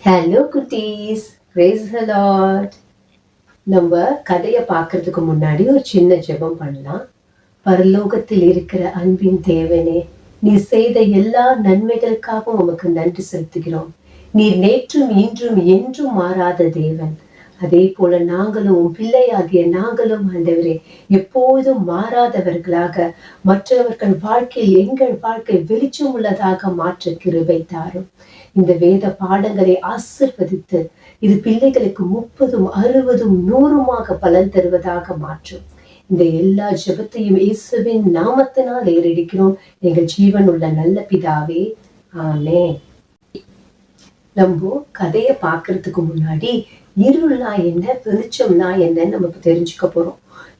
Hello குட்டீஸ், praise the Lord. நம்ம கதையை பார்க்கறதுக்கு முன்னாடி ஒரு சின்ன ஜெபம் பண்ணலாம். பரலோகத்தில் இருக்கிற அன்பின் தேவனே, நீர் செய்த எல்லா நன்மைகளுக்காகவும் உமக்கு நன்றி செலுத்துகிறோம். நீர் நேற்றும் இன்றும் என்றும் மாறாத தேவன். அதே போல நாங்களும் உன் பிள்ளையாகிய நாங்களும் ஆண்டவரே எப்போதும் மாறாதவர்களாக மற்றவர்கள் வாழ்க்கையில் எங்கள் வாழ்க்கை வெளிச்சம் உள்ளதாக மாற்ற கிருபை தாரும். இந்த வேத பாடங்களை ஆசிர்வதித்து இது பிள்ளைகளுக்கு 30, 60, 100 பலன் தருவதாக மாற்றும். இந்த எல்லா ஜெபத்தையும் இயேசுவின் நாமத்தினால் ஏறெடுக்கிறோம் எங்கள் ஜீவன் உள்ள நல்ல பிதாவே, ஆமென். நம்ம கதையை பார்க்கறதுக்கு முன்னாடி இருள்னா என்ன, வெளிச்சம்னா என்னன்னு நம்ம தெரிஞ்சுக்க போறோம்.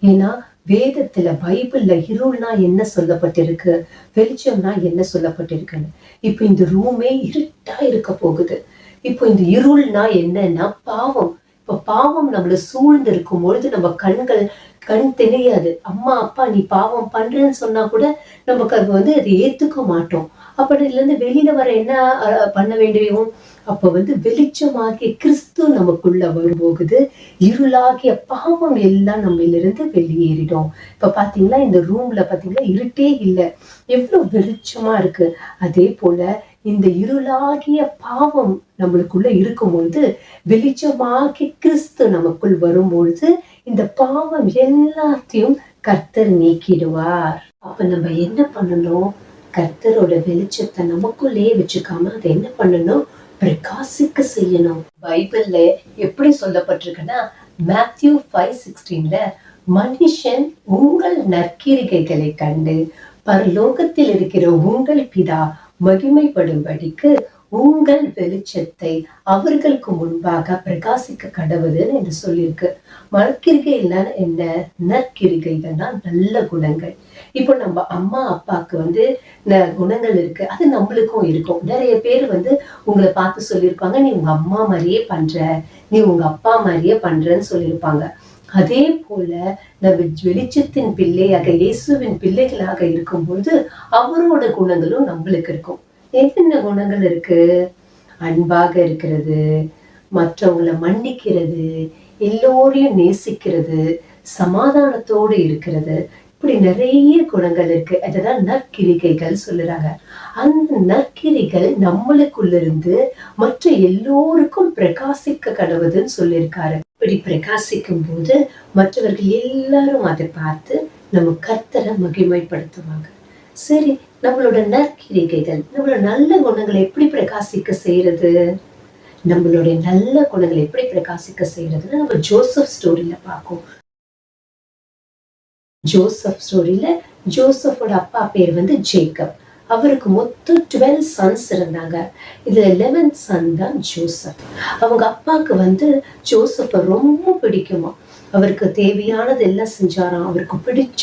ஏன்னா வேதத்துல பைபிள்ல இருள்னா என்ன சொல்லப்பட்டிருக்கு, வெளிச்சம்னா என்ன சொல்லப்பட்டிருக்குன்னு. இப்ப இந்த ரூமே இருட்டா இருக்க போகுது. இப்போ இந்த இருள்னா என்னன்னா பாவம். இப்ப பாவம் நம்மள சூழ்ந்து இருக்கும் பொழுது நம்ம கண் தெரியாது. அம்மா அப்பா நீ பாவம் பண்றேன்னு சொன்னா கூட நமக்கு அது அதை ஏத்துக்க மாட்டோம். இதுல இருந்து வெளியில வர என்ன பண்ண வேண்டியும்? அப்ப வெளிச்சமாகிய கிறிஸ்து நமக்குள்ள வரும்போகுது. இருளாகிய பாவம் எல்லாம் நம்மளிருந்து வெளியேறிடும். இப்ப பாத்தீங்களா, இந்த ரூம்ல பாத்தீங்களா இருட்டே இல்லை, எவ்வளவு வெளிச்சமா இருக்கு. அதே போல இந்த இருளாகிய பாவம் நம்மளுக்குள்ள இருக்கும்பொழுது வெளிச்சமாகி கிறிஸ்து நமக்குள் வரும்பொழுது இந்த பாவம் எல்லாத்தையும் கர்த்தர் நீக்கிடுவார். அப்ப நம்ம என்ன பண்ணணும்? கர்த்தரோட வெளிச்சத்தை நமக்குள்ளே வச்சுக்காம அதை என்ன பண்ணணும்? பிரகாசிக்க செய்யணும். பைபிள்ல எப்படி சொல்லப்பட்டிருக்குன்னா, மேத்யூ 5:16 மனுஷன் உங்கள் நற்கிரிகைகளை கண்டு பரலோகத்தில் இருக்கிற உங்கள் பிதா மகிமைப்படும்படிக்கு உங்கள் வெளிச்சத்தை அவர்களுக்கு முன்பாக பிரகாசிக்க கடவுள்னு என்று சொல்லியிருக்கு. நற்கிரிகைகள்னா என்ன? நற்கிரிகைகள்னா நல்ல குணங்கள். இப்போ நம்ம அம்மா அப்பாவுக்கு குணங்கள் இருக்கு, அது நம்மளுக்கும் இருக்கும். நிறைய பேர் உங்களை பார்த்து சொல்லியிருப்பாங்க, நீ உங்க அம்மா மாதிரியே பண்ற, நீ உங்க அப்பா மாதிரியே பண்றன்னு சொல்லியிருப்பாங்க. அதே போல நம்ம வெளிச்சத்தின் பிள்ளையாக இயேசுவின் பிள்ளைகளாக இருக்கும்போது அவரோட குணங்களும் நம்மளுக்கு இருக்கும். என்னென்ன குணங்கள் இருக்கு? அன்பாக இருக்கிறது, மற்றவங்களை மன்னிக்கிறது, எல்லோரையும் நேசிக்கிறது, சமாதானத்தோடு இருக்கிறது, இப்படி நிறைய குணங்கள் இருக்கு. அதுதான் நற்கிரிகைகள் சொல்லுறாங்க. அந்த நற்கிரிகள் நம்மளுக்குள்ள இருந்து மற்ற எல்லோருக்கும் பிரகாசிக்க கடவுதுன்னு சொல்லியிருக்காரு. இப்படி பிரகாசிக்கும் போது மற்றவர்கள் எல்லாரும் அதை பார்த்து நம்ம கர்த்தரை மகிமைப்படுத்துவாங்க. சரி, நம்மளோட நற்கிரிகைகள், நம்மளோட நல்ல குணங்களை எப்படி பிரகாசிக்க செய்யறது? நம்மளுடைய நல்ல குணங்களை எப்படி பிரகாசிக்க செய்யறதுன்னு நம்ம ஜோசப் ஸ்டோரியில பார்ப்போம். ஜோசப் ஸ்டோரியில ஜோசப்போட அப்பா பேர் ஜேக்கப். அவருக்கு மொத்தம் 12 சன்ஸ் இருந்தாங்க. இதுல 11th சன் தான் ஜோசப். அவங்க அப்பாவுக்கு ஜோசப்ப ரொம்ப பிடிக்குமா. அவருக்கு தேவையானது எல்லாம் செஞ்சாராம். அவருக்கு பிடிச்ச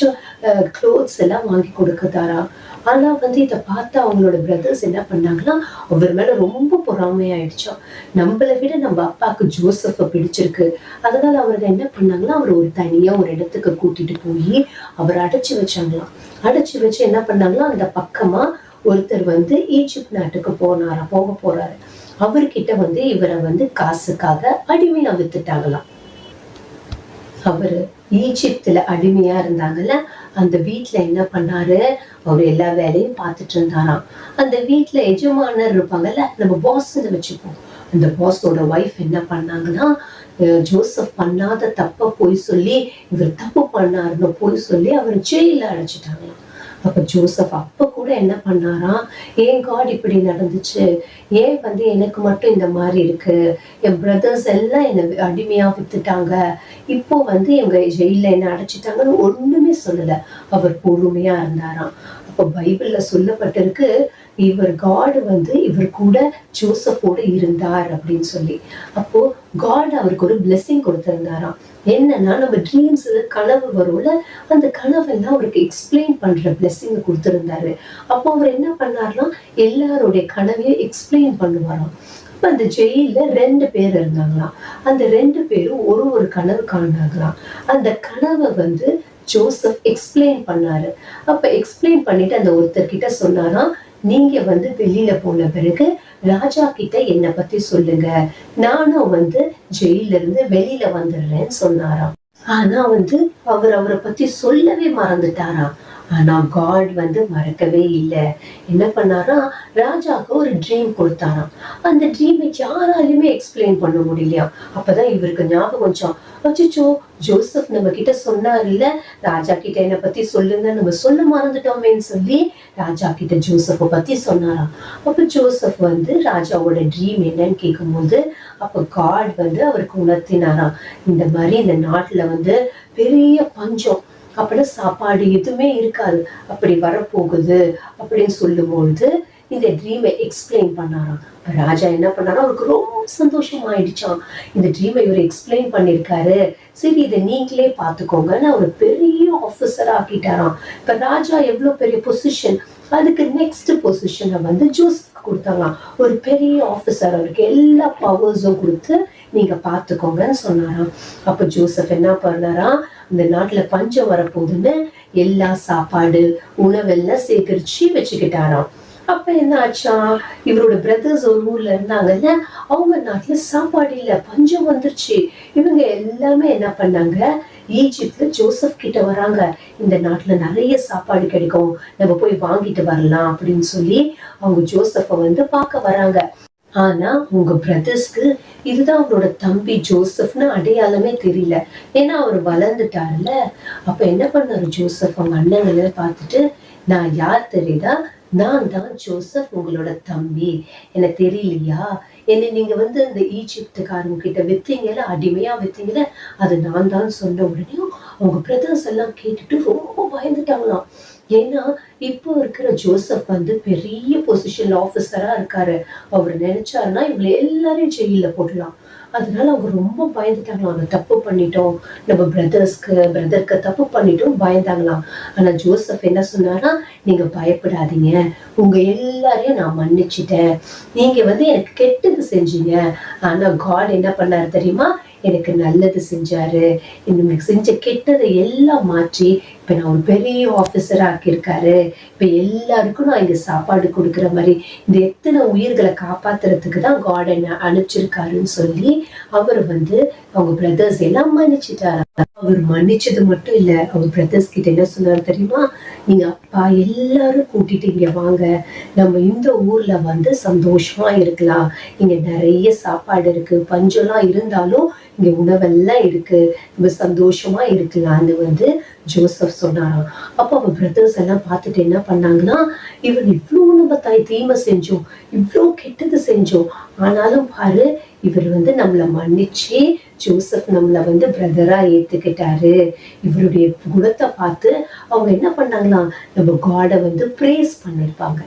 க்ளோத்ஸ் எல்லாம் வாங்கி கொடுக்கதாராம். ஆனா இதை பார்த்து அவங்களோட பிரதர்ஸ் என்ன பண்ணாங்கன்னா, அவர் மேல ரொம்ப பொறாமையாயிடுச்சோம். நம்மளை விட நம்ம அப்பாவுக்கு ஜோசப்ப பிடிச்சிருக்கு. அதனால அவருக்கு என்ன பண்ணாங்கன்னா, அவர் ஒரு தனியா ஒரு இடத்துக்கு கூட்டிட்டு போய் அவர் அடைச்சு வச்சாங்களாம். அடைச்சு வச்சு என்ன பண்ணாங்களா, அந்த பக்கமா ஒருத்தர் ஈஜிப்ட் நாட்டுக்கு போக போறாரு. அவர்கிட்ட இவரை காசுக்காக அடிமையா வித்துட்டாங்களாம். அவரு ஈஜிப்துல அடிமையா இருந்தாங்கல்ல, அந்த வீட்டுல என்ன பண்ணாரு, அவர் எல்லா வேலையும் பார்த்துட்டு இருந்தாராம். அந்த வீட்டுல எஜமானர் இருப்பாங்கல்ல, நம்ம பாஸ்ன்னு வச்சுப்போம். அந்த பாஸோட ஒய்ஃப் என்ன பண்ணாங்கன்னா, ஜோசப் பண்ணாத தப்ப போய் சொல்லி, இவர் தப்பு பண்ணாருன்னு போய் சொல்லி அவர் ஜெயில அடைச்சிட்டாங்களாம். அப்ப ஜோசப் அப்ப கூட என்ன பண்ணாராம், ஏன் காட் இப்படி நடந்துச்சு, ஏன் எனக்கு மட்டும் இந்த மாதிரி இருக்கு, என் பிரதர்ஸ் எல்லாம் என்ன அடிமையா வித்துட்டாங்க, இப்போ எங்க ஜெயில என்ன அடைச்சிட்டாங்கன்னு ஒண்ணுமே சொல்லல. அவர் பொறுமையா இருந்தாராம். அப்ப பைபிள்ல சொல்லப்பட்டிருக்கு, இவர் காட் இவர் கூட ஜோசப்போட இருந்தார் அப்படின்னு சொல்லி. அப்போ காட் அவருக்கு ஒரு பிளெஸிங் கொடுத்திருந்தாராம். என்னன்னா, நம்ம ட்ரீம்ஸ்ல கனவு வரும்ல, அந்த கனவெல்லாம் அவருக்கு எக்ஸ்பிளைன் பண்ற பிளெஸிங் கொடுத்திருந்தாரு. அப்போ அவர் என்ன பண்ணாருன்னா, எல்லாருடைய கனவையும் எக்ஸ்பிளைன் பண்ணுவாராம். அப்ப அந்த ஜெயில 2 பேர் இருந்தாங்களாம். அந்த 2 பேரும் ஒரு கனவு காணாங்களாம். அந்த கனவை ஜோசப் எக்ஸ்பிளைன் பண்ணாரு. அப்ப எக்ஸ்பிளைன் பண்ணிட்டு அந்த ஒருத்தர் கிட்ட சொன்னாராம், நீங்க வந்து வெளியில போன பிறகு ராஜா கிட்ட என்னை பத்தி சொல்லுங்க, நானும் வந்து ஜெயில இருந்து வெளியில வந்துடுறேன்னு சொன்னாராம். ஆனா வந்து அவர் அவரை பத்தி சொல்லவே மறந்துட்டாராம். ஆனா காட் வந்து மறக்கவே இல்ல. என்ன பண்ணாராம், ராஜாக்கு ஒரு ட்ரீம் கொடுத்தாராம். அந்த ட்ரீமை யாராலையுமே எக்ஸ்பிளைன் பண்ண முடியலையாம். அப்பதான் இவருக்கு ஞாபகம் வந்துச்சாம், அச்சச்சோ, ஜோசப் நம்ம கிட்ட சொன்னார்ல, ராஜா கிட்ட என்ன பத்தி சொல்லுங்க, நம்ம சொல்ல மறந்துட்டோமேன்னு சொல்லி ராஜா கிட்ட ஜோசப்ப பத்தி சொன்னாராம். அப்ப ஜோசப் வந்து ராஜாவோட ட்ரீம் என்னன்னு கேட்கும்போது, அப்ப காட் வந்து அவருக்கு உணர்த்தினாராம், இந்த மாதிரி இந்த நாட்டுல வந்து பெரிய பஞ்சம், அப்படி சாப்பாடு எதுவுமே இருக்காது, அப்படி வரப்போகுது அப்படின்னு சொல்லும்போது இந்த ட்ரீமை எக்ஸ்பிளைன் பண்ணாராம். ராஜா என்ன பண்ணாரா, அவருக்கு ரொம்ப சந்தோஷம் ஆயிடுச்சான். இந்த ட்ரீமை இவர் எக்ஸ்பிளைன் பண்ணிருக்காரு, சரி இதை நீங்களே பாத்துக்கோங்கன்னு ஒரு பெரிய ஆபீசரா ஆக்கிட்டாராம். இப்ப ராஜா எவ்வளவு பெரிய பொசிஷன், அதுக்கு நெக்ஸ்ட் பொசிஷனை வந்து ஜோசப் கொடுத்தாங்களாம். ஒரு பெரிய ஆபீசர், அவருக்கு எல்லா பவர்ஸும் கொடுத்து நீங்க பாத்துக்கோங்கன்னு சொன்னாராம். அப்ப ஜோசப் என்ன பண்ணாராம், இந்த நாட்டுல பஞ்சம் வரப்போகுதுன்னு எல்லா சாப்பாடு உணவெல்லாம் சேகரிச்சு வச்சுக்கிட்டாராம். அப்ப என்ன ஆச்சா, இவரோட பிரதர்ஸ் ஒரு ஊர்ல இருந்தாங்கல்ல, அவங்க நாட்டுல சாப்பாடு இல்ல, பஞ்சம் வந்துருச்சு. இவங்க எல்லாமே என்ன பண்ணாங்க, ஈஜிப்ட்ல ஜோசப் கிட்ட வராங்க, இந்த நாட்டுல நிறைய சாப்பாடு கிடைக்கும், நம்ம போய் வாங்கிட்டு வரலாம் அப்படின்னு சொல்லி அவங்க ஜோசப்ப வந்து பார்க்க வராங்க. ஆனா உங்க பிரதர்ஸ்க்கு இதுதான் அவரோட தம்பி ஜோசப்னு அடையாளமே தெரியல, ஏன்னா அவர் வளர்ந்துட்டாருல. அப்ப என்ன பண்ணாரு ஜோசப், அவங்க அண்ணங்களை பார்த்துட்டு, நான் யார் தெரியுதா, நான் தான் ஜோசப், உங்களோட தம்பி, எனக்கு தெரியலையா, என்னை நீங்க வந்து இந்த ஈஜிப்துக்காரங்க கிட்ட வித்தீங்கல்ல, அடிமையா வித்தீங்கல்ல, அது நான் தான் சொன்ன உடனே அவங்க பிரதர்ஸ் எல்லாம் கேட்டுட்டு ரொம்ப பயந்துட்டாங்களாம். ஏன்னா இப்போ இருக்கிற ஜோசப் வந்து பெரிய பொசிஷன்ல ஆபீசரா இருக்காரு, அவர் நினைச்சாருன்னா இவங்களை எல்லாரையும் ஜெயில போடலாம். அதனால அவங்க ரொம்ப பயந்துட்டாங்களாம், நம்ம தப்பு பண்ணிட்டோம், நம்ம பிரதருக்கு தப்பு பண்ணிட்டோம் பயந்தாங்களாம். ஆனா ஜோசப் என்ன சொன்னாரா, நீங்க பயப்படாதீங்க, உங்க எல்லாரையும் நான் மன்னிச்சிட்டேன், நீங்க வந்து எனக்கு கெட்டது செஞ்சீங்க, ஆனா காட் என்ன பண்ணாரு தெரியுமா, எனக்கு நல்லது செஞ்சாரு, எனக்கு செஞ்ச கெட்டதை எல்லாம் மாற்றி இப்ப நான் ஒரு பெரிய ஆபீசரா ஆக்கியிருக்காரு, இப்ப எல்லாருக்கும் நான் இங்க சாப்பாடு கொடுக்குற மாதிரி இந்த எத்தனை உயிர்களை காப்பாத்துறதுக்கு தான் காட் என்ன அனுப்பிச்சிருக்காருன்னு சொல்லி அவர் வந்து அவங்க பிரதர்ஸ் எல்லாம் மன்னிச்சுட்டாரு. அவர் மன்னிச்சது மட்டும் இல்ல, அவர் பிரதர்ஸ் கிட்ட என்ன சொன்னாரு தெரியுமா, நீங்க அப்பா எல்லாரும் கூட்டிட்டு இங்க வாங்க, நம்ம இந்த ஊர்ல வந்து சந்தோஷமா இருக்கலாம், இங்க நிறைய சாப்பாடு இருக்கு, பஞ்சம்லாம் இருந்தாலும் இங்க உணவெல்லாம் இருக்கு, நம்ம சந்தோஷமா இருக்கலாம்னு வந்து ஜோசப் சொன்னாராம். அப்ப அவன் பிரதர்ஸ் எல்லாம் பார்த்துட்டு என்ன பண்ணாங்கன்னா, இவன் இவ்வளவு நம்ம தீமை செஞ்சோம், இவ்வளவு கெட்டது செஞ்சோம், ஆனாலும் பாரு இவர் வந்து நம்மளை மன்னிச்சு ஜோசப் நம்மளை வந்து பிரதரா ஏத்துக்கிட்டாரு, இவருடைய குணத்தை பார்த்து அவங்க என்ன பண்ணாங்களாம், நம்ம காடை வந்து பிரேஸ் பண்ணிருப்பாங்க.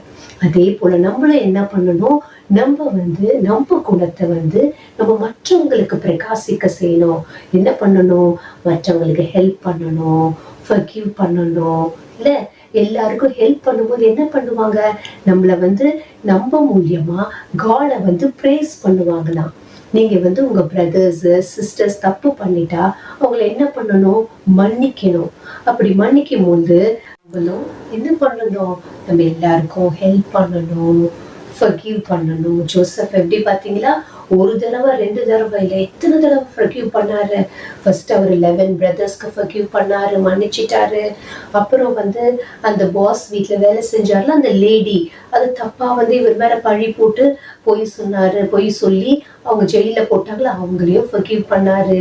அதே போல நம்மளும் என்ன பண்ணணும், நம்ம வந்து நம்ம குணத்தை வந்து நம்ம மற்றவங்களுக்கு பிரகாசிக்க செய்யணும். என்ன பண்ணணும், மற்றவங்களுக்கு ஹெல்ப் பண்ணணும், ஃபர்கிவ் பண்ணணும். இல்ல எல்லாருக்கும் ஹெல்ப் பண்ணும்போது என்ன பண்ணுவாங்க, நம்மள வந்து நம்ம மூலியமா காடை வந்து பிரேஸ் பண்ணுவாங்களாம். நீங்க வந்து உங்க பிரதர்ஸ் சிஸ்டர்ஸ் தப்பு பண்ணிட்டா அவங்கள என்ன பண்ணணும், மன்னிக்கணும். அப்படி மன்னிக்கும் போது நம்மளும் என்ன பண்ணணும், நம்ம எல்லாருக்கும் ஹெல்ப் பண்ணணும், ஃபர்கிவ் பண்ணணும். ஜோசப் எப்படி பாத்தீங்களா, ஒரு தடவை 2 தடவை இல்லை, எத்தனை தடவை ஃபர்கிவ் பண்ணாரு. ஃபர்ஸ்ட் அவர் 11 பிரதர்ஸ்க்கு ஃபர்கிவ் பண்ணாரு, மன்னிச்சிட்டாரு. அப்புறம் வந்து அந்த பாஸ் வீட்டுல வேலை செஞ்சார்ல அந்த லேடி, அது தப்பா வந்து இவர் மேல பழி போட்டு பொய் சொல்லி அவங்க ஜெயில போட்டாங்களா, அவங்களையும் ஃபர்கிவ் பண்ணாரு.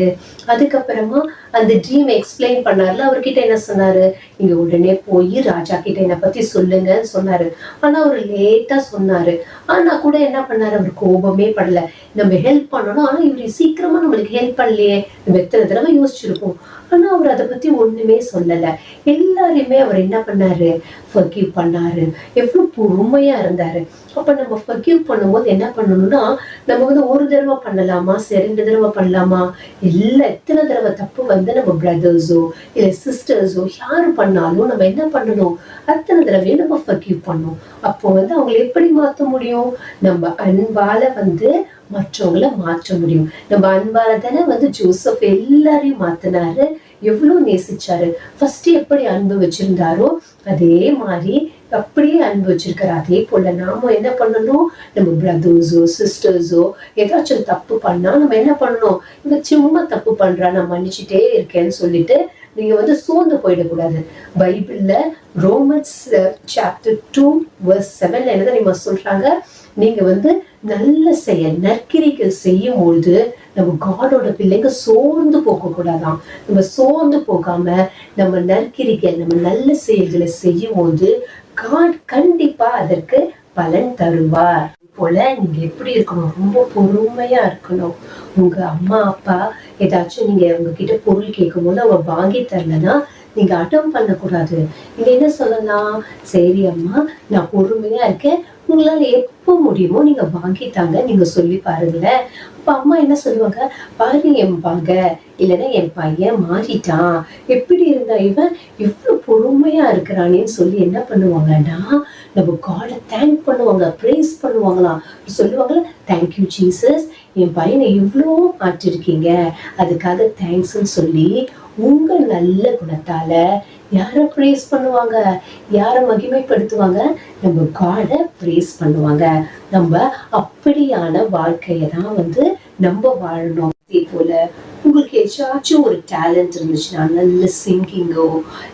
அதுக்கப்புறமா அந்த ட்ரீம் எக்ஸ்பிளைன் பண்ணார்ல, அவர்கிட்ட என்ன சொன்னாரு, நீங்க உடனே போய் ராஜா கிட்ட என்னை பத்தி சொல்லுங்கன்னு சொன்னாரு. ஆனா அவர் லேட்டா சொன்னாரு. ஆனா கூட என்ன பண்ணாரு, அவர் கோபமே படல, நம்ம ஹெல்ப் பண்ணணும், ஆனா இவரு சீக்கிரமா நம்மளுக்கு ஹெல்ப் பண்ணலையே, நம்ம எத்தனை தடவை யோசிச்சிருப்போம். ஆனா அவர் அதை பத்தி ஒண்ணுமே சொல்லல. எல்லாரையுமே அவர் என்ன பண்ணாரு, ஃபர்கிவ் பண்ணாரு, எவ்வளவு பொறுமையா இருந்தாரு. அப்ப நம்ம ஃபர்கிவ் பண்ணும்போது என்ன பண்ணணும்னா, நம்ம வந்து ஒரு தடவை பண்ணலாமா, 2 தடவை பண்ணலாமா, எத்தனை தடவை தப்பு வந்து நம்ம பிரதர்ஸோ இல்ல சிஸ்டர்ஸோ யாரு பண்ணாலும் நம்ம என்ன பண்ணணும், அத்தனை தடவையும் நம்ம ஃபர்கிவ் பண்ணணும். அப்போ வந்து அவங்களை எப்படி மாத்த முடியும், நம்ம அன்பால வந்து மற்றவங்களை மாற்ற முடியும். நம்ம அன்பால தானே வந்து ஜோசப் எல்லாரையும் மாத்தினாரு, எவ்வளவு நேசிச்சாரு. ஃபர்ஸ்ட் எப்படி அன்பு வச்சிருந்தாரோ அதே மாதிரி அப்படியே அன்பு வச்சிருக்காரு. அதே போல நாம என்ன பண்ணணும், நம்ம பிரதர்ஸோ சிஸ்டர்ஸோ ஏதாச்சும் தப்பு பண்ணா நம்ம என்ன பண்ணணும், இந்த சும்மா தப்பு பண்றா நான் மன்னிச்சுட்டே இருக்கேன்னு சொல்லிட்டு நீங்க சோர்ந்து போயிடக்கூடாது. பைபிள்ல ரோமன்ஸ் சாப்டர் 2:7 என்ன தெரியுமா சொல்றாங்க, நீங்க நல்ல செயல் நற்கிரிகள் செய்யும் பொழுது நம்ம காடோட பிள்ளைங்க சோர்ந்து போக கூடாதாம். நம்ம சோர்ந்து போகாம நம்ம நற்கிரிகள் நம்ம நல்ல செயல்களை செய்யும் போது காட் கண்டிப்பா அதற்கு பலன் தருவார். போல நீங்க எப்படி இருக்கணும், ரொம்ப பொறுமையா இருக்கணும். உங்க அம்மா அப்பா ஏதாச்சும் நீங்க உங்ககிட்ட பொருள் கேட்கும் போது அவங்க வாங்கி தரலன்னா நீங்க அடம் பண்ணக்கூடாது. நீங்க என்ன சொல்லலாம், சரி அம்மா நான் பொறுமையா இருக்கேன், உங்களால எப்போ முடியுமோ நீங்க வாங்கிட்டாங்க நீங்க சொல்லி பாருங்களேன். அப்ப அம்மா என்ன சொல்லுவாங்க, பாரு என் மக இல்லைன்னா என் பையன் மாறிட்டான், எப்படி இருந்தா இவன் இவ்வளவு பொறுமையா இருக்கிறானேன்னு சொல்லி என்ன பண்ணுவாங்கன்னா நம்ம காடை தேங்க் பண்ணுவாங்க, பிரேஸ் பண்ணுவாங்களாம். சொல்லுவாங்களா, தேங்க்யூ ஜீசஸ், என் பையனை இவ்வளோ மாற்றிருக்கீங்க, அதுக்காக தேங்க்ஸ்ன்னு சொல்லி உங்க நல்ல குணத்தால யார பிரேஸ் பண்ணுவாங்க, யார மகிமைப்படுத்துவாங்க, நம்ம காடை பிரேஸ் பண்ணுவாங்க. நம்ம அப்படியான வாழ்க்கையை தான் நம்ம வாழணும். அதே போல உங்களுக்கு ஏதாச்சும் ஒரு டேலண்ட் இருந்துச்சுன்னா, நல்ல சிங்கிங்கோ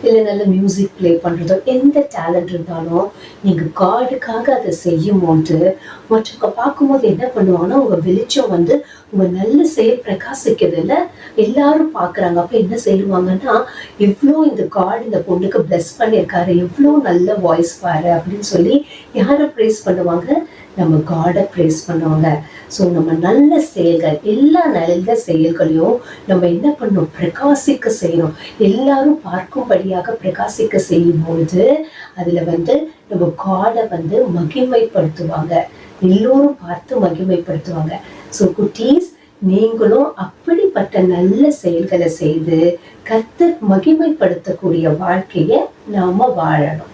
இல்லை நல்ல மியூசிக் பிளே பண்றதோ, எந்த டேலண்ட் இருந்தாலும் நீங்க காடுக்காக அதை செய்யும் போது மற்றவங்க பார்க்கும்போது என்ன பண்ணுவாங்கன்னா உங்க வெளிச்சம் உங்க நல்ல செயல் பிரகாசிக்கிறது இல்ல, எல்லாரும் பாக்குறாங்க. அப்ப என்ன செய்வாங்கன்னா, எவ்வளோ இந்த காட் இந்த பொண்ணுக்கு பிளஸ் பண்ணியிருக்காரு, எவ்வளோ நல்ல வாய்ஸ் பாரு அப்படின்னு சொல்லி யார பிரேஸ் பண்ணுவாங்க, நம்ம காடை பிரேஸ் பண்ணுவாங்க. ஸோ நம்ம நல்ல செயல்கள், எல்லா நல்ல செயல்களையும் நம்ம என்ன பண்ணணும், பிரகாசிக்க செய்யணும். எல்லாரும் பார்க்கும்படியாக பிரகாசிக்க செய்யும் பொழுது அதுல நம்ம காடை மகிமைப்படுத்துவாங்க, எல்லோரும் பார்த்து மகிமைப்படுத்துவாங்க. ஸோ குட்டீஸ், நீங்களும் அப்படிப்பட்ட நல்ல செயல்களை செய்து கர்த்தர் மகிமைப்படுத்தக்கூடிய வாழ்க்கைய நாம வாழணும்.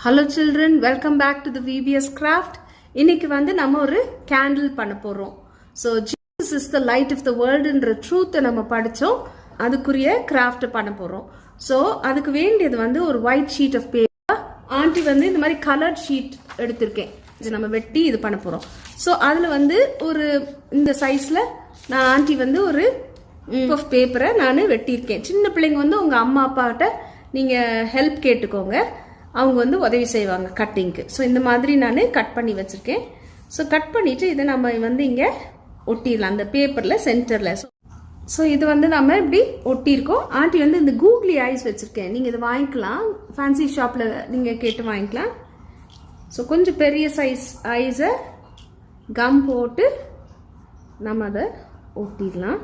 Hello children, welcome back to the VBS craft. இன்னைக்கு நம்ம ஒரு கேண்டில் பண்ண போறோம். So Jesus is the light of the வேர்ல்டுன்ற ட்ரூத்தை நம்ம படித்தோம், அதுக்குரிய கிராஃப்ட் பண்ண போறோம். ஸோ அதுக்கு வேண்டியது ஒரு ஒயிட் ஷீட் ஆஃப் பேப்பர். ஆண்டி இந்த மாதிரி கலர்ட் ஷீட் எடுத்திருக்கேன், இது நம்ம வெட்டி இது பண்ண போறோம். ஸோ அதில் ஒரு இந்த சைஸ்ல நான் ஆண்டி ஒரு ஆஃப் பேப்பரை நான் வெட்டியிருக்கேன். சின்ன பிள்ளைங்க உங்க அம்மா அப்பாட்ட நீங்க ஹெல்ப் கேட்டுக்கோங்க, அவங்க உதவி செய்வாங்க கட்டிங்க்கு. ஸோ இந்த மாதிரி நான் கட் பண்ணி வச்சிருக்கேன். ஸோ கட் பண்ணிட்டு இதை நம்ம இங்கே ஒட்டிடலாம் அந்த பேப்பரில் சென்டரில். ஸோ இது நம்ம இப்படி ஒட்டியிருக்கோம். ஆண்டி இந்த கூகுளி ஐஸ் வச்சுருக்கேன், நீங்கள் இதை வாங்கிக்கலாம், ஃபேன்சி ஷாப்பில் நீங்கள் கேட்டு வாங்கிக்கலாம். ஸோ கொஞ்சம் பெரிய சைஸ் ஐஸை கம் போட்டு நம்ம அதை ஒட்டிடலாம்.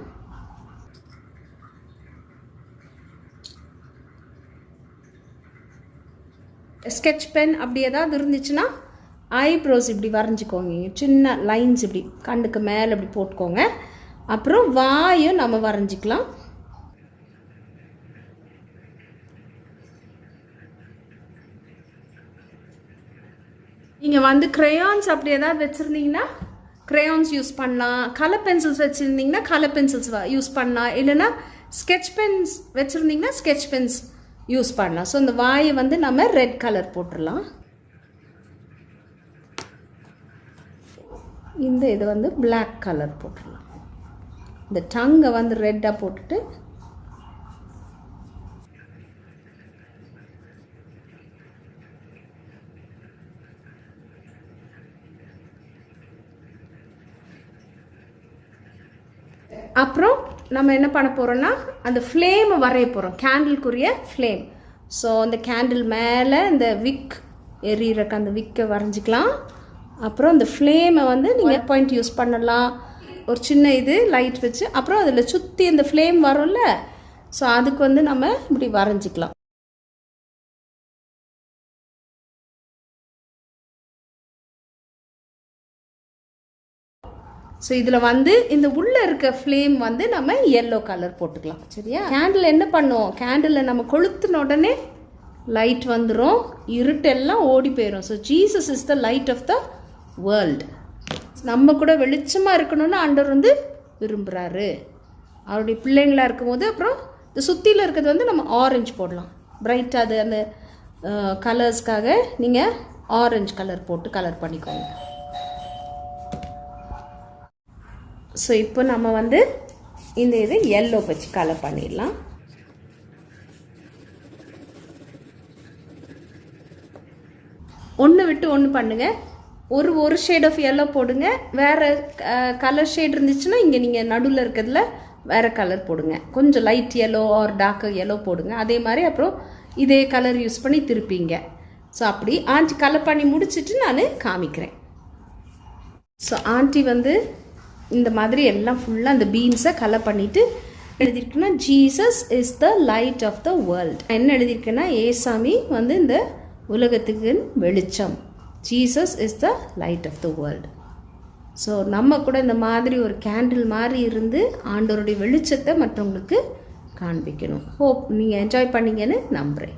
ஸ்கெட்ச் பென் அப்படி ஏதாவது இருந்துச்சுன்னா ஐப்ரோஸ் இப்படி வரைஞ்சிக்கோங்க, சின்ன லைன்ஸ் இப்படி கண்ணுக்கு மேலே இப்படி போட்டுக்கோங்க. அப்புறம் வாயும் நம்ம வரைஞ்சிக்கலாம். நீங்கள் க்ரையான்ஸ் அப்படி ஏதாவது வச்சுருந்தீங்கன்னா க்ரையான்ஸ் யூஸ் பண்ணலாம், கலர் பென்சில்ஸ் வச்சுருந்தீங்கன்னா கலர் பென்சில்ஸ் யூஸ் பண்ணலாம், இல்லைன்னா ஸ்கெட்ச் பென்ஸ் வச்சுருந்தீங்கன்னா ஸ்கெட்ச் பென்ஸ் யூஸ் பண்ணலாம். ஸோ இந்த வாயை நம்ம ரெட் கலர் போட்டுடலாம். இந்த இது பிளாக் கலர் போட்டுடலாம். இந்த டங்கை ரெட்டாக போட்டுட்டு அப்புறம் நம்ம என்ன பண்ண போகிறோம்னா அந்த ஃப்ளேமை வரைய போகிறோம், கேண்டிலுக்குரிய ஃப்ளேம். ஸோ அந்த கேண்டில் மேலே இந்த விக் எரியிறக்கு அந்த விக்கை வரைஞ்சிக்கலாம். அப்புறம் அந்த ஃப்ளேமை நீங்கள் பாயிண்ட் யூஸ் பண்ணலாம், ஒரு சின்ன இது லைட் வச்சு. அப்புறம் அதில் சுற்றி அந்த ஃப்ளேம் வரும்ல, ஸோ அதுக்கு நம்ம இப்படி வரைஞ்சிக்கலாம். ஸோ இதில் இந்த உள்ளே இருக்க ஃப்ளேம் நம்ம எல்லோ கலர் போட்டுக்கலாம். சரியா? கேண்டில் என்ன பண்ணுவோம், கேண்டில் நம்ம கொளுத்தின உடனே லைட் வந்துடும், இருட்டெல்லாம் ஓடி போயிடும். So Jesus is the light of the world. நம்ம கூட வெளிச்சமாக இருக்கணும்னு ஆண்டவர் விரும்புகிறாரு. அவருடைய பிள்ளைங்களாக இருக்கும்போது அப்புறம் இந்த சுற்றியில் இருக்கிறது வந்து நம்ம ஆரஞ்சு போடலாம். பிரைட்டாக அது அந்த கலர்ஸ்க்காக நீங்கள் ஆரஞ்சு கலர் போட்டு கலர் பண்ணிக்கோங்க. ஸோ இப்போ நம்ம வந்து இந்த இது எல்லோ வச்சு கலர் பண்ணிடலாம். ஒன்று விட்டு ஒன்று பண்ணுங்கள். ஒரு ஷேட் ஆஃப் எல்லோ போடுங்க. வேறு கலர் ஷேட் இருந்துச்சுன்னா இங்கே நீங்கள் நடுவில் இருக்கிறதுல வேறு கலர் போடுங்க. கொஞ்சம் light yellow or dark yellow போடுங்க. அதே மாதிரி அப்புறம் இதே கலர் யூஸ் பண்ணி திருப்பிங்க. ஸோ அப்படி ஆண்டி கலர் பண்ணி முடிச்சுட்டு நான் காமிக்கிறேன். ஸோ ஆண்டி வந்து இந்த மாதிரி எல்லாம் ஃபுல்லாக அந்த பீன்ஸை கலர் பண்ணிவிட்டு எழுதியிருக்குன்னா Jesus is the light of the world. என்ன எழுதியிருக்கேன்னா ஏசாமி வந்து இந்த உலகத்துக்கு வெளிச்சம். Jesus is the light of the world. So நம்ம கூட இந்த மாதிரி ஒரு கேண்டில் மாதிரி இருந்து ஆண்டவருடைய வெளிச்சத்தை மற்றவங்களுக்கு காண்பிக்கணும். ஹோப் நீங்கள் என்ஜாய் பண்ணீங்கன்னு நம்புகிறேன்.